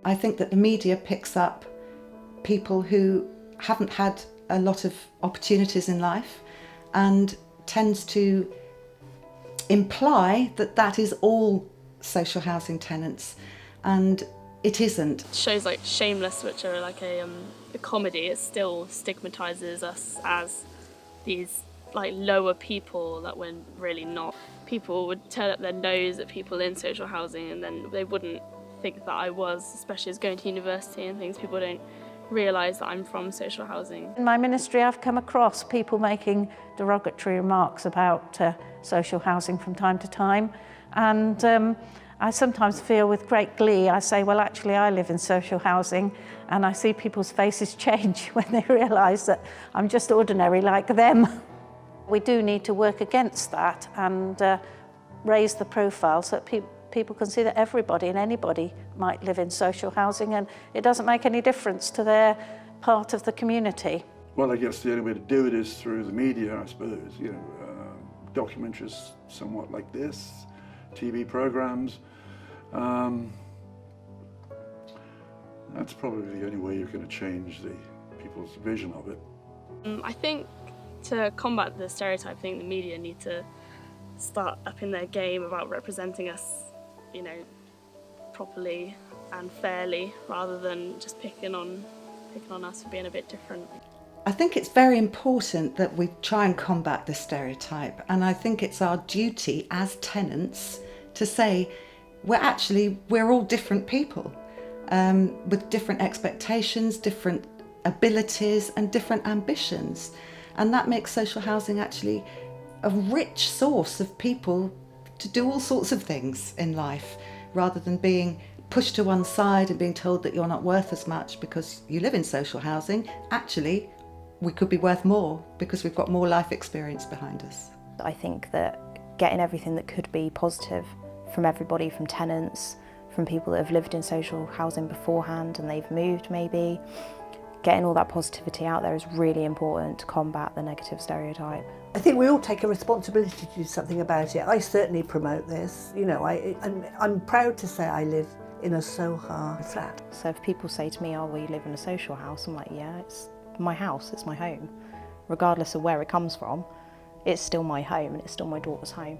I think that the media picks up people who haven't had a lot of opportunities in life and tends to imply that that is all social housing tenants, and it isn't. Shows like Shameless, which are like a comedy, it still stigmatises us as these like lower people that we're really not. People would turn up their nose at people in social housing and then they wouldn't think that I was, especially as going to university and things. People don't realise that I'm from social housing. In my ministry, I've come across people making derogatory remarks about social housing from time to time, and I sometimes feel with great glee, I say, well, actually, I live in social housing, and I see people's faces change when they realise that I'm just ordinary like them. We do need to work against that and raise the profile so that people can see that everybody and anybody might live in social housing, and it doesn't make any difference to their part of the community. Well, I guess the only way to do it is through the media, I suppose. Documentaries somewhat like this, TV programs. That's probably the only way you're going to change people's vision of it. I think to combat the stereotype thing, the media need to start upping their game about representing us, properly and fairly, rather than just picking on us for being a bit different. I think it's very important that we try and combat this stereotype, and I think it's our duty as tenants to say we're all different people with different expectations, different abilities and different ambitions, and that makes social housing actually a rich source of people to do all sorts of things in life, rather than being pushed to one side and being told that you're not worth as much because you live in social housing. Actually, we could be worth more because we've got more life experience behind us. I think that getting everything that could be positive from everybody, from tenants, from people that have lived in social housing beforehand and they've moved maybe, getting all that positivity out there is really important to combat the negative stereotype. I think we all take a responsibility to do something about it. I certainly promote this. I'm proud to say I live in a Soha flat. So if people say to me, oh, well, you live in a social house, I'm like, yeah, it's my house, it's my home. Regardless of where it comes from, it's still my home and it's still my daughter's home.